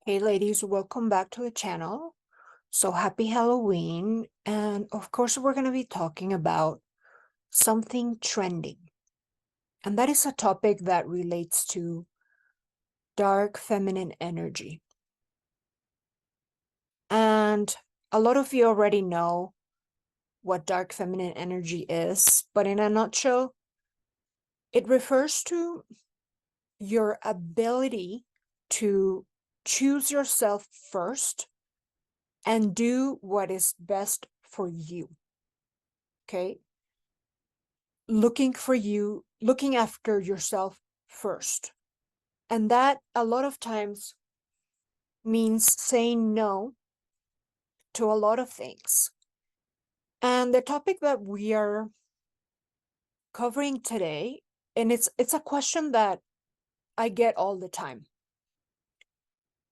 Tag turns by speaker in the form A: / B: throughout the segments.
A: Hey ladies, welcome back to the channel. So happy Halloween. And of course, we're going to be talking about something trending. And that is a topic that relates to dark feminine energy. And a lot of you already know what dark feminine energy is, but in a nutshell, it refers to your ability to choose yourself first and do what is best for you. Okay? Looking after yourself first. And that a lot of times means saying no to a lot of things. And the topic that we are covering today, and it's a question that I get all the time.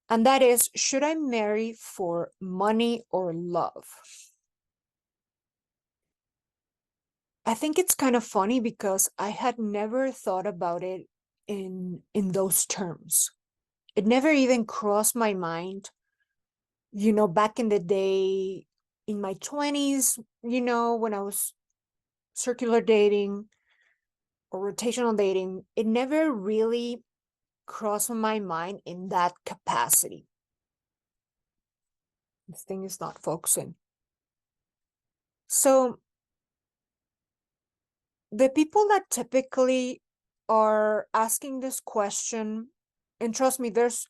A: And that is, should I marry for money or love? I think it's kind of funny because I had never thought about it in those terms. It never even crossed my mind, back in the day, in my 20s, when I was circular dating or rotational dating. It never really crossed my mind in that capacity. This thing is not focusing. So the people that typically are asking this question, and trust me, there's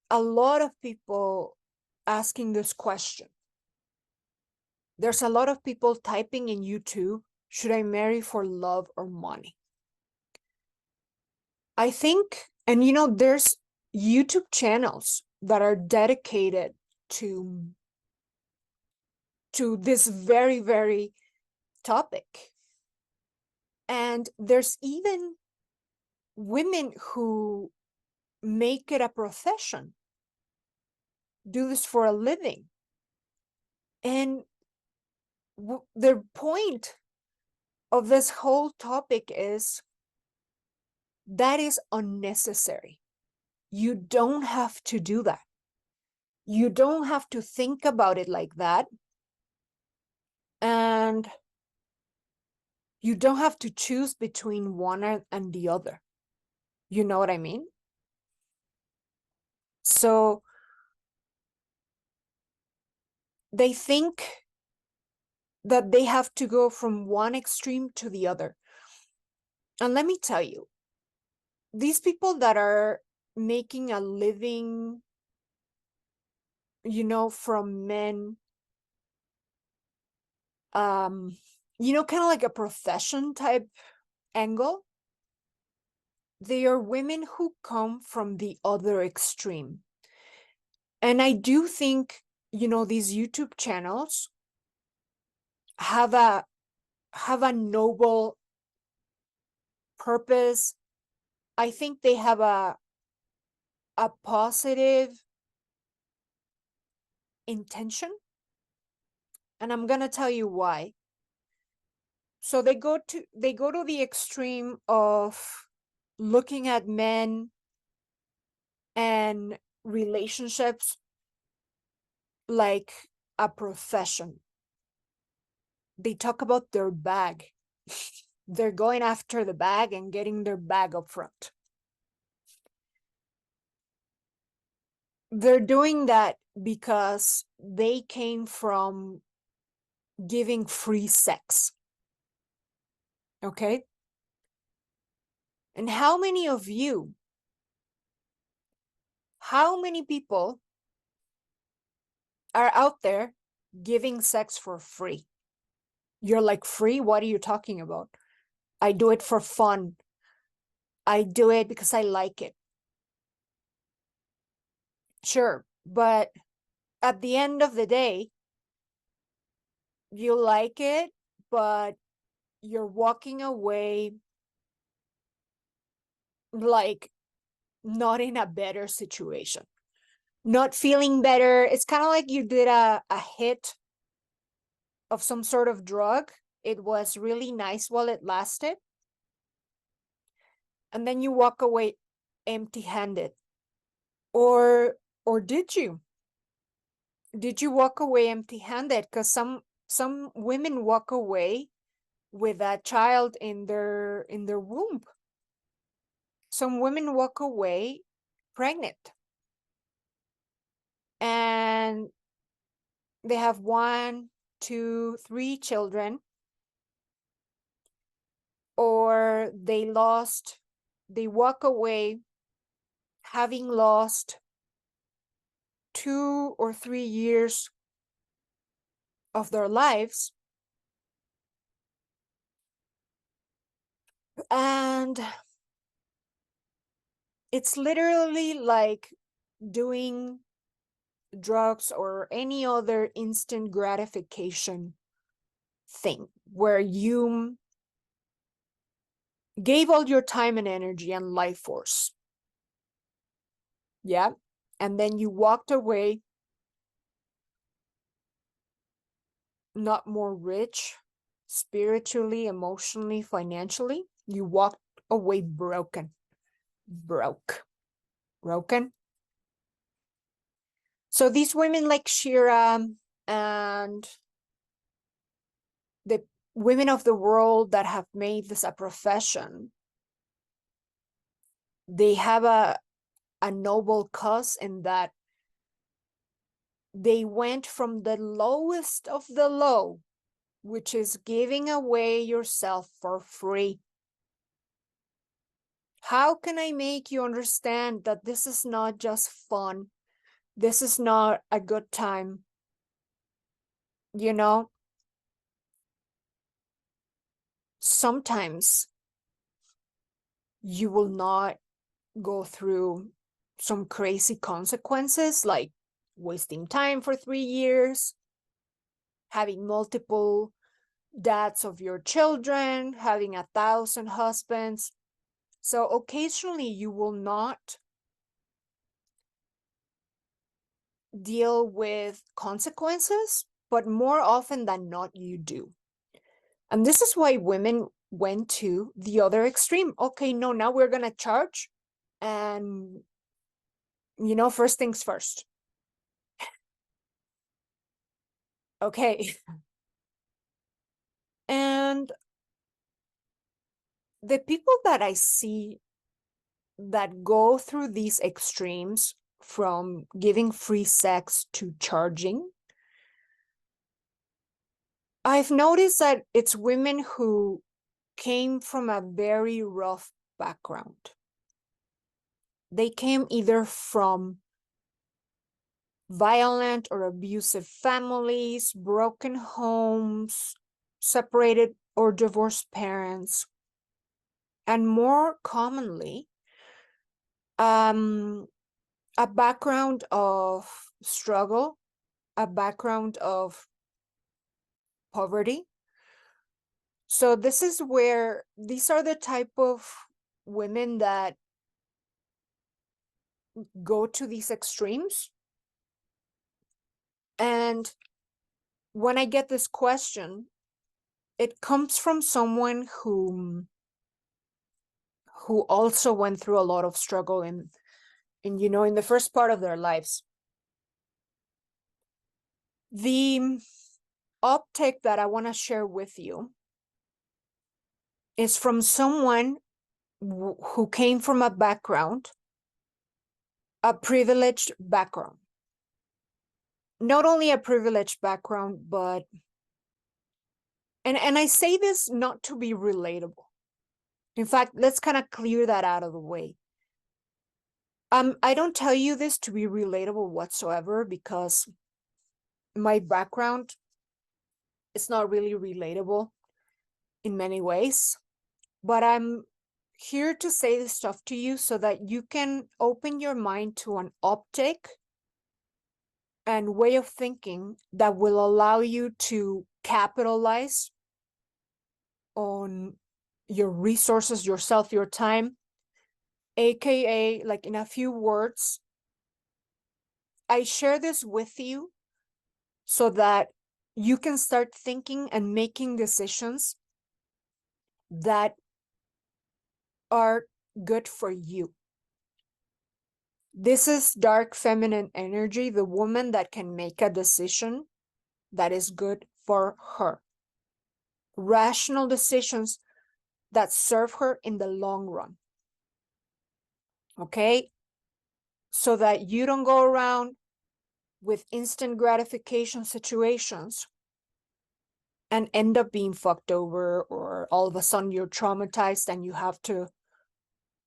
A: a lot of people asking this question. There's a lot of people typing in YouTube, should I marry for love or money? I think, and there's YouTube channels that are dedicated to this very, very topic. And there's even women who make it a profession, do this for a living. And the point of this whole topic is that is unnecessary. You don't have to do that. You don't have to think about it like that. And you don't have to choose between one and the other. You know what I mean? So they think that they have to go from one extreme to the other. And let me tell you, these people that are making a living, from men, kind of like a profession type angle, they are women who come from the other extreme. And I do think, these YouTube channels have a noble purpose. I think they have a positive intention. And I'm going to tell you why. So they go to the extreme of looking at men and relationships like a profession. They talk about their bag. They're going after the bag and getting their bag up front. They're doing that because they came from giving free sex. Okay? And how many people are out there giving sex for free? You're like, free? What are you talking about? I do it for fun. I do it because I like it. Sure, but at the end of the day, you like it, but you're walking away like not in a better situation, not feeling better. It's kind of like you did a hit of some sort of drug. It was really nice while it lasted. And then you walk away empty-handed. Or Or did you? Did you walk away empty-handed? Because some women walk away with a child in their womb. Some women walk away pregnant, and they have 1, 2, 3 children, or they walk away having lost 2 or 3 years of their lives. And it's literally like doing drugs or any other instant gratification thing where you gave all your time and energy and life force. Yeah. And then you walked away not more rich spiritually, emotionally, financially. You walked away broken. Broken. So these women like Shira and the women of the world that have made this a profession, they have a noble cause in that they went from the lowest of the low, which is giving away yourself for free. How can I make you understand that this is not just fun? This is not a good time. You know, sometimes you will not go through some crazy consequences like wasting time for 3 years, having multiple dads of your children, having 1,000 husbands. So occasionally you will not deal with consequences, but more often than not, you do. And this is why women went to the other extreme. Okay, no, now we're going to charge. And, first things first. Okay. And the people that I see that go through these extremes from giving free sex to charging, I've noticed that it's women who came from a very rough background. They came either from violent or abusive families, broken homes, separated or divorced parents, and more commonly, a background of struggle, a background of poverty. So this is where these are the type of women that go to these extremes. And when I get this question, it comes from someone who also went through a lot of struggle in the first part of their lives. The optic that I want to share with you is from someone who came from a privileged background. Not only a privileged background, but, and I say this not to be relatable. In fact, let's kind of clear that out of the way. I don't tell you this to be relatable whatsoever, because my background is not really relatable in many ways. But I'm here to say this stuff to you so that you can open your mind to an optic and way of thinking that will allow you to capitalize on your resources, yourself, your time, aka, like, in a few words, I share this with you so that you can start thinking and making decisions that are good for you. This is dark feminine energy, the woman that can make a decision that is good for her. Rational decisions that serve her in the long run. Okay? So that you don't go around with instant gratification situations and end up being fucked over, or all of a sudden you're traumatized and you have to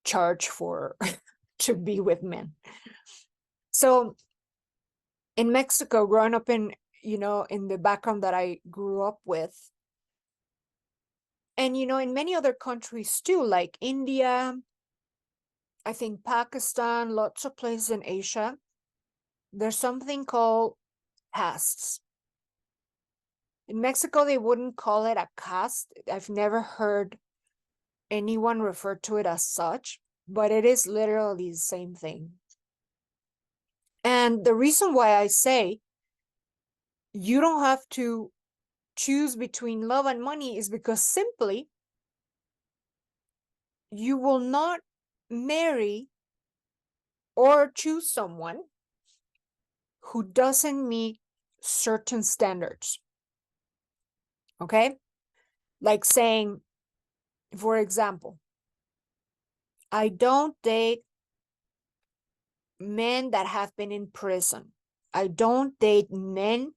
A: charge for to be with men. So in Mexico, growing up in, in the background that I grew up with, and, in many other countries too, like India, I think Pakistan, lots of places in Asia, there's something called castes. In Mexico, they wouldn't call it a caste. I've never heard anyone refer to it as such, but it is literally the same thing. And the reason why I say you don't have to choose between love and money is because simply you will not marry or choose someone who doesn't meet certain standards. Okay? Like saying, for example, I don't date men that have been in prison. I don't date men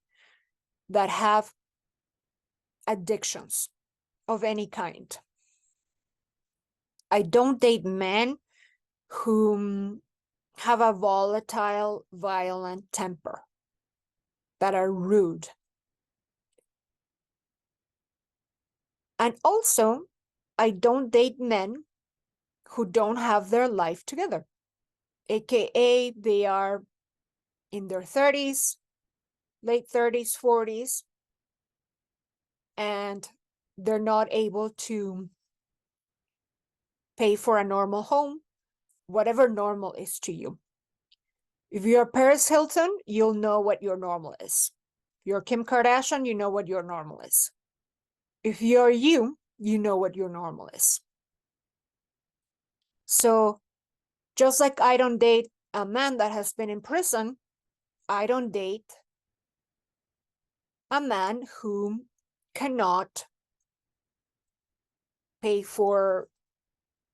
A: that have addictions of any kind. I don't date men who have a volatile, violent temper, that are rude. And also, I don't date men who don't have their life together, aka they are in their 30s, late 30s, 40s, and they're not able to pay for a normal home, whatever normal is to you. If you're Paris Hilton, you'll know what your normal is. If you're Kim Kardashian, you know what your normal is. If you're you, you know what your normal is. So just like I don't date a man that has been in prison, I don't date a man who cannot pay for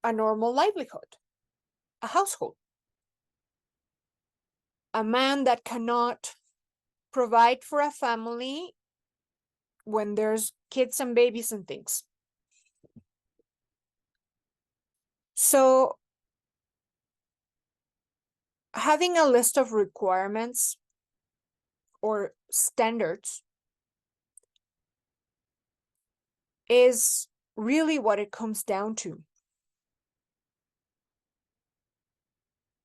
A: a normal livelihood, a household. A man that cannot provide for a family when there's kids and babies and things. So having a list of requirements or standards is really what it comes down to.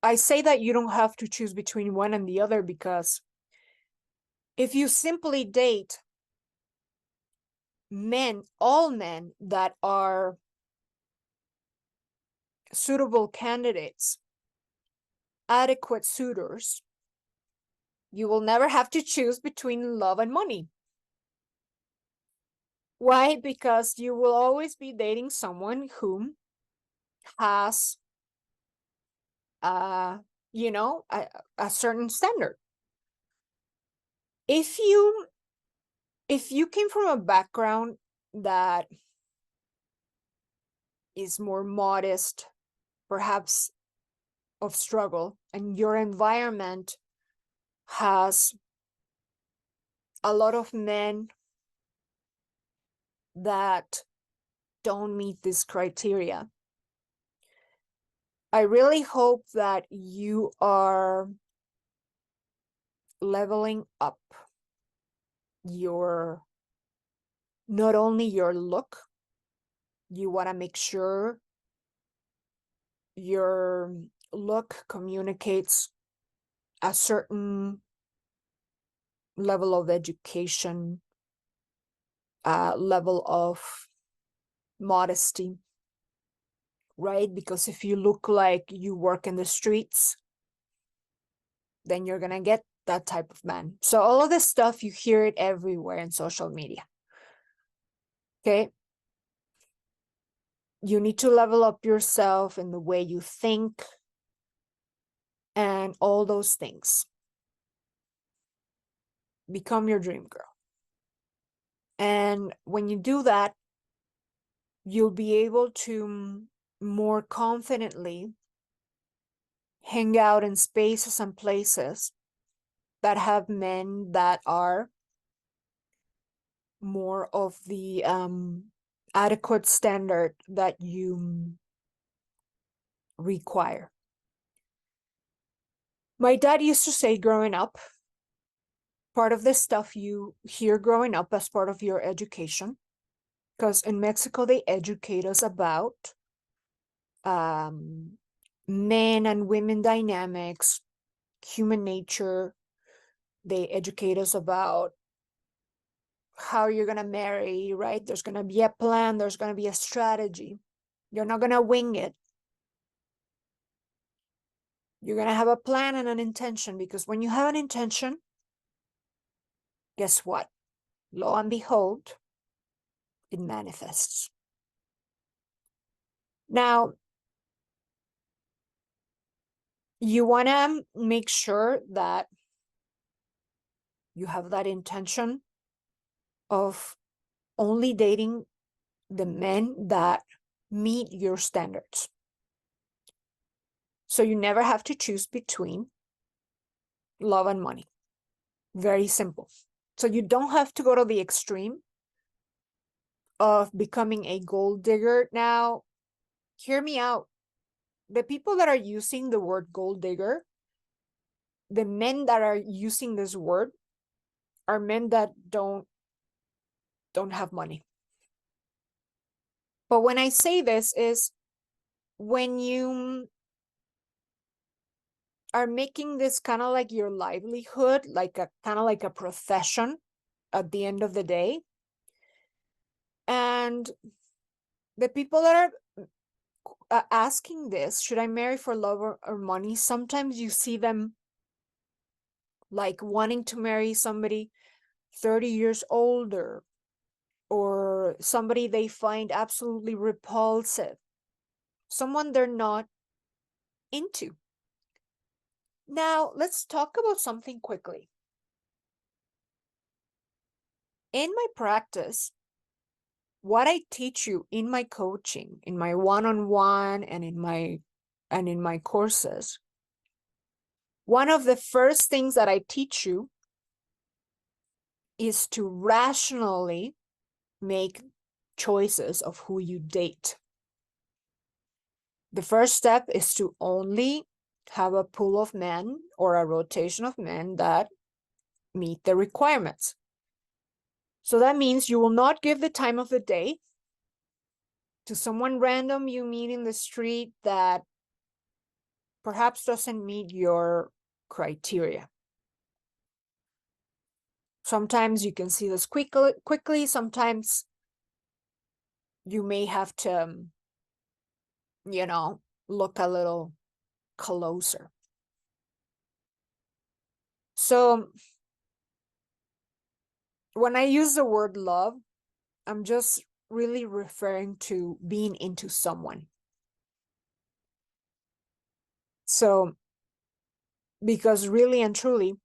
A: I say that you don't have to choose between one and the other because if you simply date men, all men that are suitable candidates, adequate suitors, you will never have to choose between love and money. Why? Because you will always be dating someone who has a certain standard. If you came from a background that is more modest, perhaps of struggle, and your environment has a lot of men that don't meet this criteria, I really hope that you are leveling up your, not only your look, you want to make sure your look communicates a certain level of education, level of modesty, right? Because if you look like you work in the streets, then you're gonna get that type of man. So all of this stuff, you hear it everywhere in social media. Okay? You need to level up yourself in the way you think, and all those things. Become your dream girl. And when you do that, you'll be able to more confidently hang out in spaces and places that have men that are more of the adequate standard that you require. My dad used to say growing up, part of the stuff you hear growing up as part of your education, because in Mexico they educate us about men and women dynamics, human nature. They educate us about how you're going to marry, right? There's going to be a plan. There's going to be a strategy. You're not going to wing it. You're going to have a plan and an intention, because when you have an intention, guess what? Lo and behold, it manifests. Now, you want to make sure that you have that intention of only dating the men that meet your standards. So you never have to choose between love and money. Very simple. So you don't have to go to the extreme of becoming a gold digger. Now, hear me out. The people that are using the word gold digger, the men that are using this word are men that don't have money. But when I say this is when you are making this kind of like your livelihood, like a kind of like a profession at the end of the day. And the people that are asking this, should I marry for love or money? Sometimes you see them like wanting to marry somebody 30 years older, or somebody they find absolutely repulsive, someone they're not into. Now, let's talk about something quickly. In my practice, what I teach you in my coaching, in my one-on-one and in my courses, one of the first things that I teach you is to rationally make choices of who you date. The first step is to only have a pool of men or a rotation of men that meet the requirements. So that means you will not give the time of the day to someone random you meet in the street that perhaps doesn't meet your criteria. Sometimes you can see this quickly. Sometimes you may have to, look a little closer. So when I use the word love, I'm just really referring to being into someone. So, because really and truly,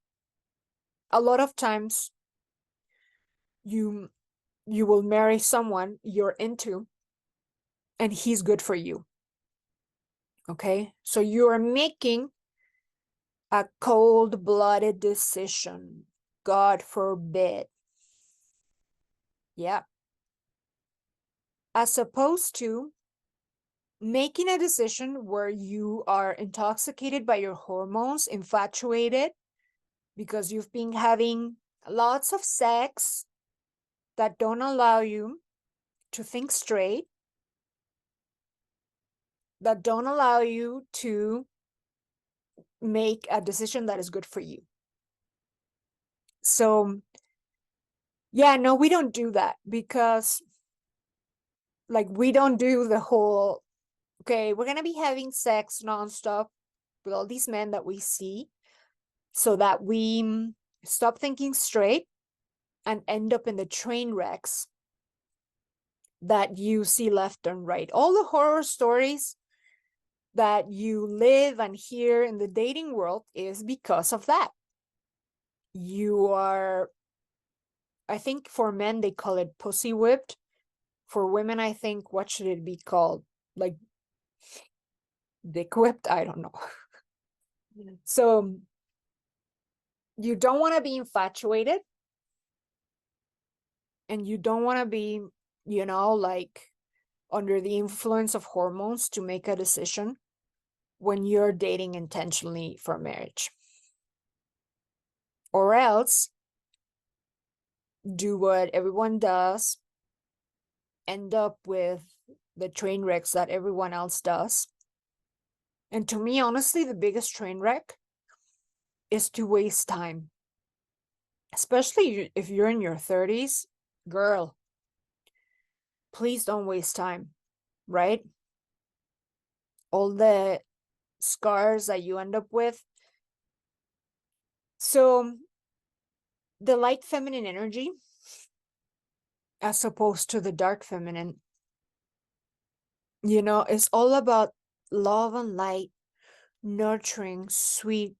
A: a lot of times you will marry someone you're into and he's good for you. Okay? So you are making a cold-blooded decision. God forbid. Yeah. As opposed to making a decision where you are intoxicated by your hormones, infatuated, because you've been having lots of sex that don't allow you to think straight, that don't allow you to make a decision that is good for you. So, yeah, no, we don't do that, because like we don't do the whole, okay, we're going to be having sex nonstop with all these men that we see so that we stop thinking straight and end up in the train wrecks that you see left and right. All the horror stories that you live and hear in the dating world is because of that. You are, I think for men, they call it pussy whipped. For women, I think, what should it be called? Like dick whipped? I don't know. So you don't want to be infatuated, and you don't want to be, like under the influence of hormones to make a decision when you're dating intentionally for marriage. Or else do what everyone does, end up with the train wrecks that everyone else does. And to me, honestly, the biggest train wreck is to waste time. Especially if you're in your 30s, girl, please don't waste time, right? All the scars that you end up with. So the light feminine energy, as opposed to the dark feminine, is all about love and light, nurturing, sweet,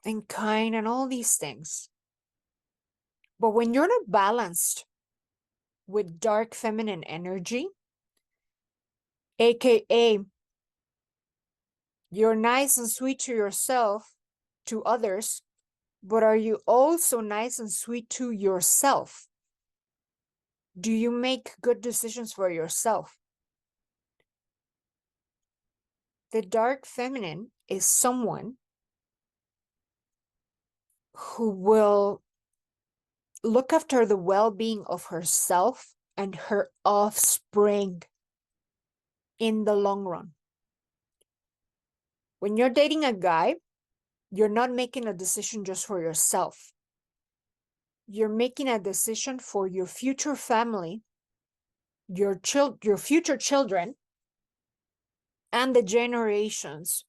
A: and kind, and all these things. But when you're not balanced with dark feminine energy, aka you're nice and sweet to yourself, to others, but are you also nice and sweet to yourself? Do you make good decisions for yourself? The dark feminine is someone who will look after the well-being of herself and her offspring in the long run. When you're dating a guy, you're not making a decision just for yourself. You're making a decision for your future family, your future children, and the generations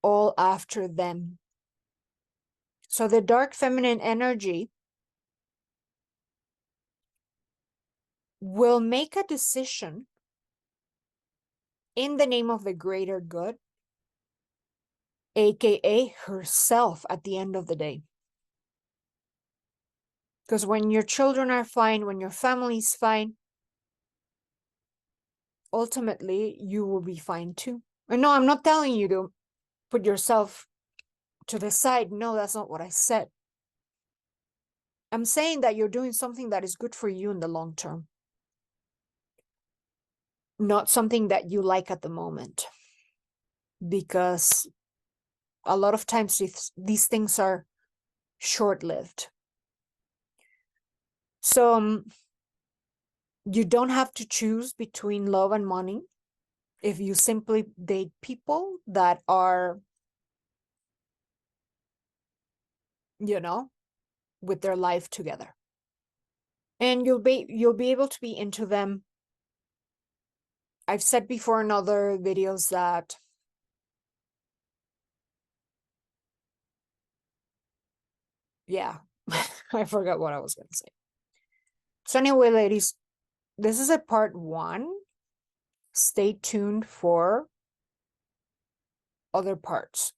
A: all after them. So the dark feminine energy will make a decision in the name of the greater good, aka herself at the end of the day. Because when your children are fine, when your family's fine, ultimately you will be fine too. And no, I'm not telling you to put yourself to the side. No, that's not what I said. I'm saying that you're doing something that is good for you in the long term, not something that you like at the moment. Because a lot of times these things are short-lived. So you don't have to choose between love and money if you simply date people that are, with their life together. And you'll be able to be into them. I've said before in other videos that I forgot what I was going to say. So anyway, ladies, this is a part 1. Stay tuned for other parts,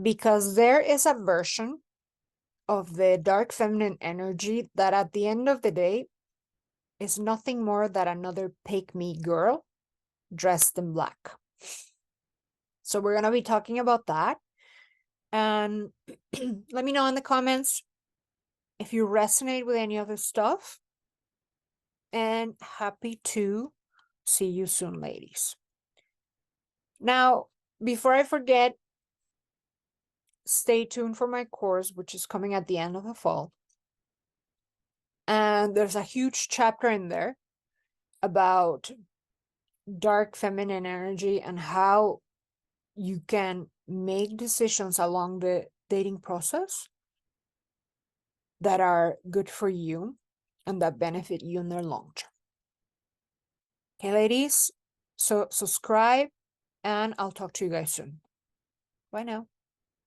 A: because there is a version of the dark feminine energy that at the end of the day is nothing more than another pick-me girl dressed in black. So we're going to be talking about that. And let me know in the comments if you resonate with any other stuff. And happy to see you soon, ladies. Now, before I forget, stay tuned for my course, which is coming at the end of the fall. And there's a huge chapter in there about dark feminine energy and how you can make decisions along the dating process that are good for you and that benefit you in the long term. Okay, ladies, so subscribe, and I'll talk to you guys soon. Bye now.